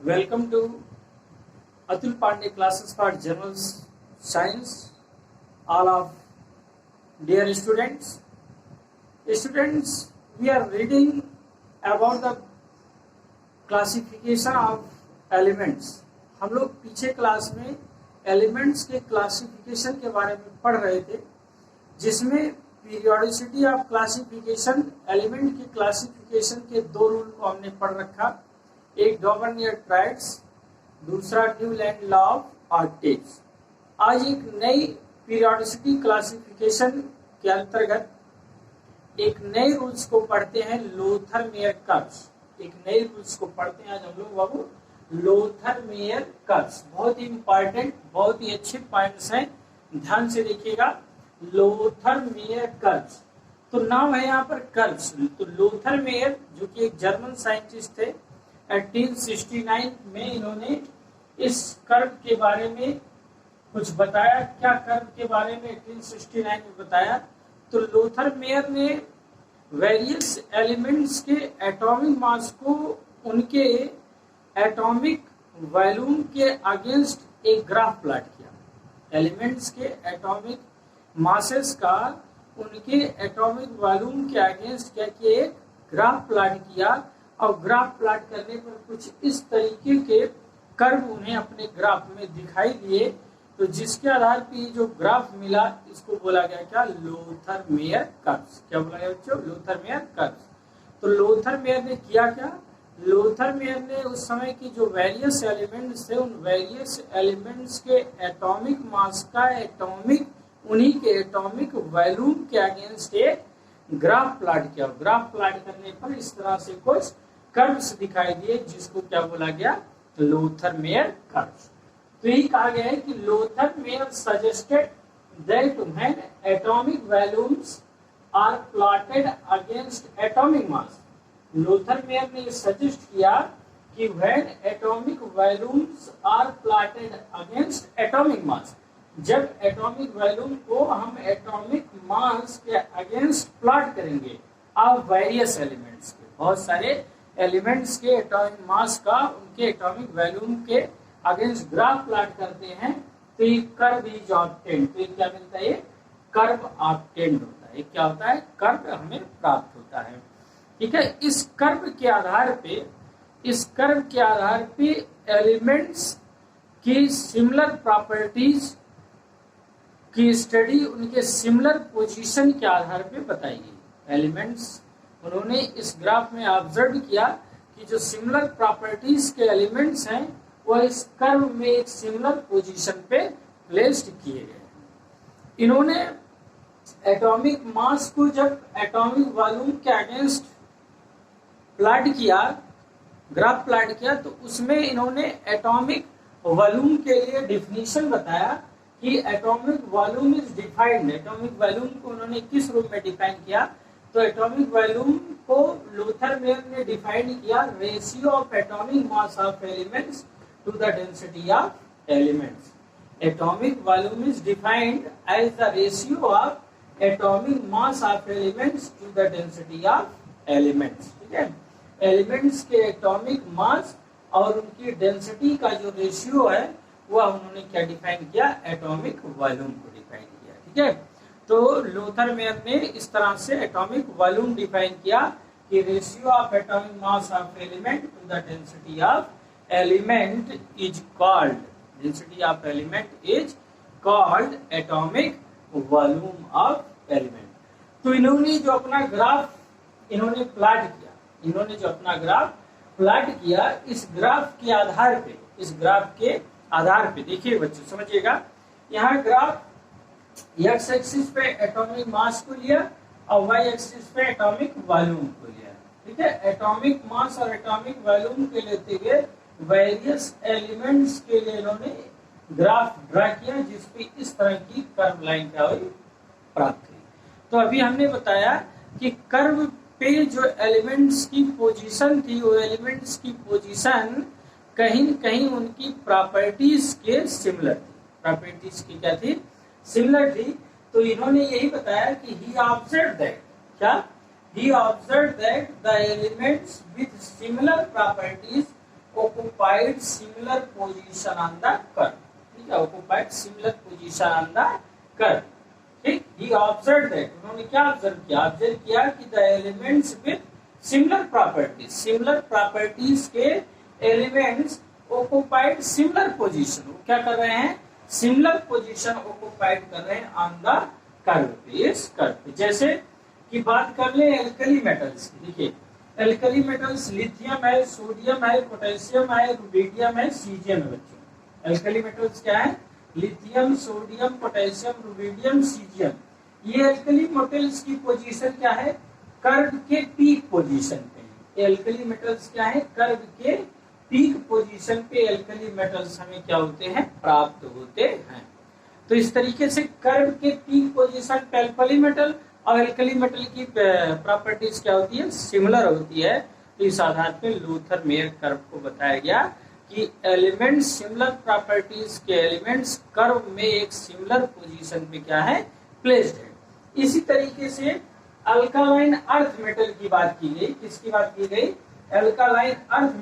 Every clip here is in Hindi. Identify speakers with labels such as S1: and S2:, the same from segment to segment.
S1: Welcome to Atul Pandey classes for General Science. All of dear students, we are reading about the classification of elements. हम लोग पीछे क्लास में एलिमेंट्स के क्लासिफिकेशन के बारे में पढ़ रहे थे, जिसमें पीरियोडिसिटी ऑफ क्लासिफिकेशन, एलिमेंट की क्लासिफिकेशन के दो रूल को हमने पढ़ रखा, एक डॉबर्नियर ट्राइड्स, दूसरा न्यूलैंड लॉ ऑफ ऑर्टेज। आज एक नई पीरियोडिसिटी क्लासिफिकेशन के अंतर्गत एक नए रूल्स को पढ़ते हैं, लोथर-मेयर कर्व्स। एक नए रूल्स को पढ़ते हैं आज हम लोग बाबू, लोथर-मेयर कर्व्स। बहुत ही इंपॉर्टेंट, बहुत ही अच्छे पॉइंट्स हैं, ध्यान से देखिएगा। लोथर-मेयर कर्व्स, तो नाम है यहाँ पर कर्व्स। तो लोथर-मेयर जो कि एक जर्मन साइंटिस्ट थे, 1869 में इन्होंने इस कर्व के बारे में कुछ बताया। क्या कर्व के बारे में 1869 में बताया? तो लोथर-मेयर ने वेरियस एलिमेंट्स के एटॉमिक मास को उनके एटॉमिक वॉल्यूम के अगेंस्ट एक ग्राफ प्लॉट किया। एलिमेंट्स के एटॉमिक मासेस का उनके एटॉमिक वॉल्यूम के अगेंस्ट क्या किया? एक ग्राफ प्लॉट किया, और ग्राफ प्लॉट करने पर कुछ इस तरीके के कर्व उन्हें अपने ग्राफ में दिखाई दिए। तो जिसके आधार पर जो ग्राफ मिला, इसको बोला गया क्या? Lothar Meyer curves. क्या बोला गया बच्चों? Lothar Meyer curves. तो लोथर-मेयर ने किया क्या? लोथर-मेयर ने उस समय की जो वेरियस एलिमेंट्स थे, उन वेरियस एलिमेंट्स के एटॉमिक मास का उन्हीं के एटॉमिक वॉल्यूम के अगेंस्ट एक ग्राफ प्लॉट किया। ग्राफ प्लॉट करने पर इस तरह से कुछ कर्व्स दिखाई दिए, जिसको क्या बोला गया? Lothar Meyer curves. तो यही कहा गया है कि Lothar Meyer suggested that when atomic volumes are plotted against atomic mass. Lothar Meyer ने सजेस्ट किया कि when atomic volumes are plotted against atomic mass, जब एटॉमिक वॉल्यूम को हम एटॉमिक मास के अगेंस्ट प्लॉट करेंगे ऑफ वेरियस एलिमेंट्स के, बहुत सारे एलिमेंट्स के एटॉमिक मास का उनके एटॉमिक वॉल्यूम के अगेंस्ट ग्राफ प्लॉट करते हैं, तो ये कर्व इज ऑब्टेन्ड। तो ये क्या मिलता है? ये कर्व ऑब्टेन्ड होता है। क्या होता है? कर्व हमें प्राप्त होता है। ठीक है। इस कर्व के आधार पे एलिमेंट्स की सिमिलर प्रॉपर्टीज की स्टडी उनके सिमिलर पोजीशन के आधार पे बताई गई। एलिमेंट्स उन्होंने इस ग्राफ में ऑब्जर्व किया कि जो सिमिलर प्रॉपर्टीज के एलिमेंट्स हैं, वह इस कर्व में एक सिमिलर पोजीशन पे प्लेस्ड किए गए। इन्होंने एटॉमिक मास को जब एटॉमिक वॉल्यूम के अगेंस्ट प्लॉट किया, ग्राफ प्लॉट किया, तो उसमें इन्होंने एटॉमिक वॉल्यूम के लिए डिफिनीशन बताया कि atomic volume is defined. Atomic volume को उन्होंने किस रूप में डिफाइन किया? तो एटॉमिक वॉल्यूम को लोथर-मेयर ने डिफाइन किया, ratio of atomic mass of elements to the density of elements. Atomic volume is defined as the ratio of atomic mass of elements to the density of elements. ठीक है। एलिमेंट्स के एटॉमिक मास और उनकी डेंसिटी का जो रेशियो है, वह उन्होंने क्या डिफाइन किया? एटॉमिक वॉल्यूम को डिफाइन किया। ठीक है। तो लोथर-मेयर ने इस तरह से एटॉमिक वॉल्यूम डिफाइन किया कि ratio of atomic mass of element to the density of element is called, density of element is called atomic volume of element. तो इन्होंने जो अपना ग्राफ प्लॉट किया, इस ग्राफ के आधार पे देखिए बच्चों, समझिएगा। यहाँ ग्राफ एक्स एक्सिस पे एटॉमिक मास को लिया और वाई एक्सिस पे एटॉमिक वॉल्यूम को लिया। ठीक है। एटॉमिक मास और एटॉमिक वॉल्यूम के लेते हुए वेरियस एलिमेंट्स के लिए इन्होंने ग्राफ ड्रा किया, जिसपे इस तरह की कर्व लाइन क्या हुई? प्राप्त हुई। तो अभी हमने बताया कि कर्व पे जो एलिमेंट्स की पोजीशन थी, वो एलिमेंट्स की पोजीशन कहीं न कहीं उनकी प्रॉपर्टीज के सिमिलर थी। प्रॉपर्टीज की क्या थी? सिमिलर थी। तो इन्होंने यही बताया कि ही ऑब्जर्व दैट, क्या? He observed that the elements with similar properties occupied similar position on the curve, ठीक है, occupied similar position on the curve, ठीक। he observed that, उन्होंने क्या ऑब्जर्व किया कि the elements with similar properties के elements occupied similar position, वो क्या कर रहे हैं, सिमिलर पोजीशन ऑक्युपाइड कर रहे हैं ऑन द कर्व पे, इस कर्व पे। जैसे कि बात कर ले एल्कली मेटल्स की, देखिए एल्कली मेटल्स लिथियम है, सोडियम है, पोटेशियम है, रुबिडियम है, सीजियम है बच्चों। एल्कली मेटल्स क्या है, lithium, sodium, potassium, rubidium, caesium. ये एल्कली मेटल्स की पोजीशन क्या है, कर्व के पीक पोजीशन पे। एल्कली मेटल्स क्या है, कर्व के पीक पोजीशन पे एल्कली मेटल्स हमें क्या होते हैं, प्राप्त होते हैं। तो इस तरीके से कर्व के पीक पोजीशन पे एल्कली मेटल और एल्कली मेटल की प्रॉपर्टीज क्या होती है, सिमिलर होती है। तो इस आधार पे लूथर मेयर कर्व को बताया गया कि एलिमेंट सिमिलर प्रॉपर्टीज के एलिमेंट्स कर्व में एक सिमिलर पोजीशन पे क्या है, प्लेस्ड है। इसी तरीके से अल्कालाइन अर्थ मेटल की बात की गई, किसकी बात की गई, एल्कालाइन अर्थ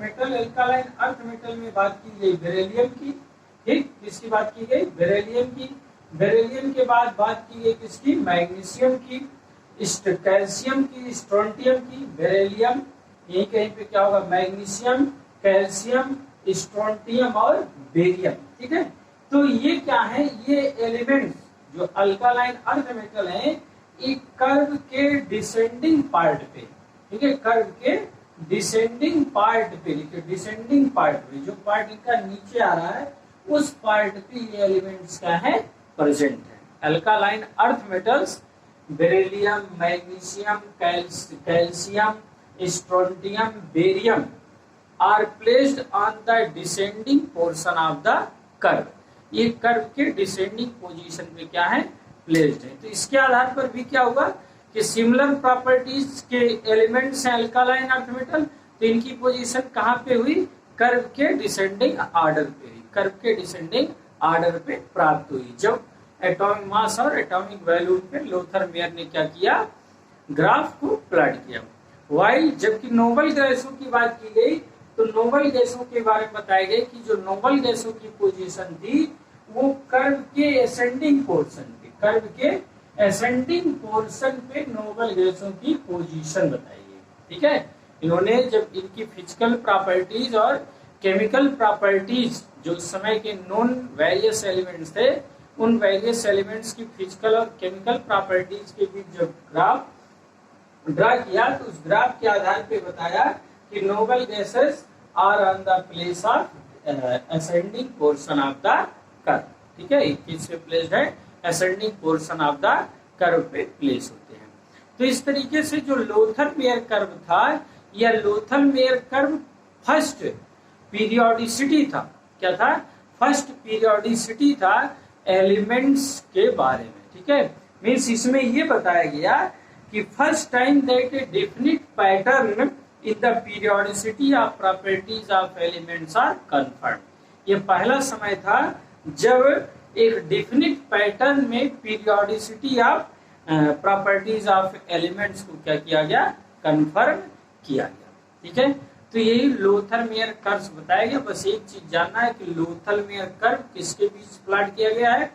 S1: मेटल में बात की गई बेरिलियम की, ठीक, किसकी बात की गई, बेरिलियम की। बेरिलियम के बाद बात की गई किसकी, मैग्नीशियम की, कैल्शियम की, स्ट्रोंटियम की, बेरिलियम, यही कहीं पे क्या होगा, मैग्नीशियम, कैल्शियम, स्ट्रोंटियम और बेरियम, ठीक है। तो ये क्या है, ये एलिमेंट्स जो अल्कालाइन अर्थ मेटल है, एक कर्व के डिसेंडिंग पार्ट पे, ठीक है, कर्व के डिसेंडिंग पार्ट पे, लिखिए डिसेंडिंग पार्ट पे, जो पार्ट इनका नीचे आ रहा है उस पार्ट पे ये एलिमेंट्स क्या है, प्रेजेंट है। Alkaline earth metals beryllium, magnesium, calcium, strontium, barium are placed on the descending portion of the curve. ये कर्व के डिसेंडिंग पोजीशन पे क्या है, प्लेस्ड है। तो इसके आधार पर भी क्या हुआ कि सिमिलर प्रॉपर्टीज के एलिमेंट्स हैं अल्कालाइन अर्थ मेटल, तो इनकी पोजीशन कहाँ पे हुई, कर्व के डिसेंडिंग ऑर्डर पे हुई, कर्व के डिसेंडिंग ऑर्डर पे प्राप्त हुई। जब एटॉमिक मास और एटॉमिक वैल्यू पे लूथर मेयर ने क्या किया, ग्राफ को प्लॉट किया। वाइल जबकि नोबल गैसों की बात की गई, तो नोबल गैसों के बारे में बताया गया कि जो नोबल गैसों की पोजीशन थी वो कर्व के एसेंडिंग पोर्शन पे, कर्व के एसेंडिंग पोर्शन पे नोबल गैसों की पोजीशन बताई है, ठीक है। इन्होंने जब इनकी फिजिकल प्रॉपर्टीज और केमिकल प्रॉपर्टीज जो उस समय के नॉन वेरियस एलिमेंट्स थे, उन वेरियस एलिमेंट्स की फिजिकल और केमिकल प्रॉपर्टीज के बीच जब ग्राफ ड्रा किया, तो उस ग्राफ के आधार पे बताया कि noble gases are on the place of ascending portion of the curve, ठीक है, किस पे प्लेस्ड है, ascending portion of the curve पे प्लेस होते हैं। तो इस तरीके से जो लूथर मेयर कर्व था, यह Luther mayor curve first periodicity था, क्या था, फर्स्ट पीरियोडिसिटी था एलिमेंट्स के बारे में, ठीक है। मीन्स इसमें ये बताया गया कि first time that a definite pattern in the periodicity of properties of elements are confirmed. ये पहला समय था जब एक डेफिनिट पैटर्न में periodicity of properties of elements को क्या किया गया, कंफर्म किया गया, ठीक है। तो यही लूथर मेयर कर्व बताया गया। बस एक चीज जानना है कि लूथर मेयर कर्व किसके बीच प्लॉट किया गया है,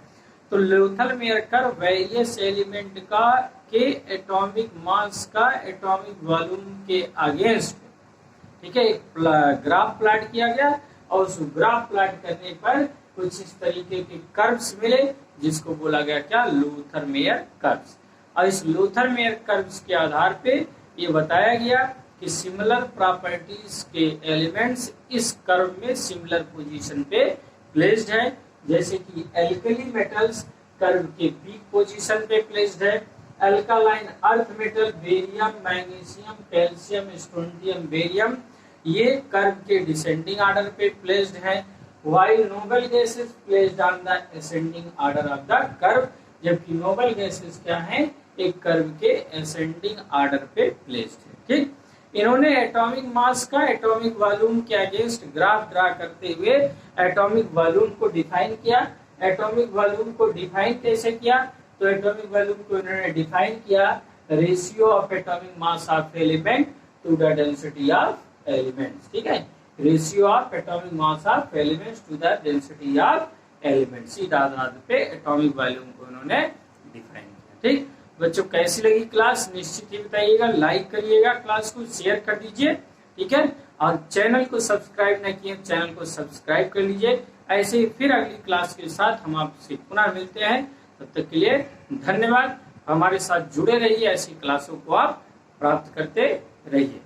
S1: तो Luther mayor curve various element का के एटॉमिक मास का एटॉमिक वॉल्यूम के अगेंस्ट, ठीक है, एक ग्राफ प्लॉट किया गया और उस ग्राफ प्लॉट करने पर कुछ इस तरीके के कर्व्स मिले जिसको बोला गया क्या, लूथर मेयर कर्व्स। और इस लूथर मेयर कर्व्स के आधार पे ये बताया गया कि सिमिलर प्रॉपर्टीज के एलिमेंट्स इस कर्व में सिमिलर पोजीशन पे प्लेस्ड है। जैसे कि एल्कली मेटल्स कर्व के पीक पोजीशन पे प्लेस्ड है, alkaline earth metal barium, magnesium, calcium, strontium, barium ये कर्व के डिसेंडिंग ऑर्डर पे प्लेस्ड है, while noble gases placed on the ascending order of the curve, जबकि नोबल गैसेस क्या है, एक कर्व के असेंडिंग ऑर्डर पे प्लेस्ड है, ठीक। इन्होंने एटॉमिक मास का एटॉमिक वॉल्यूम के अगेंस्ट ग्राफ ड्रा करते हुए एटॉमिक वॉल्यूम को डिफाइन किया। एटॉमिक वॉल्यूम को डिफाइन कैसे किया, तो एटॉमिक वॉल्यूम को इन्होंने डिफाइन किया ratio of atomic mass of element to the density of elements, ठीक है। Ratio of atomic mass of elements to the density of element. सीधा आधार पे एटॉमिक वॉल्यूम को इन्होंने डिफाइन किया। ठीक बच्चों, कैसी लगी क्लास निश्चित ही बताइएगा, लाइक करिएगा, क्लास को शेयर कर दीजिए। ठीक है, और चैनल को सब्सक्राइब नहीं किए चैनल को सब्सक्राइब कर लीजिए। ऐसे ही फिर अगली क्लास के साथ हम आपसे पुनः मिलते हैं। तब तक के लिए धन्यवाद। हमारे साथ जुड़े रहिए, ऐसी क्लासों को आप प्राप्त करते रहिए।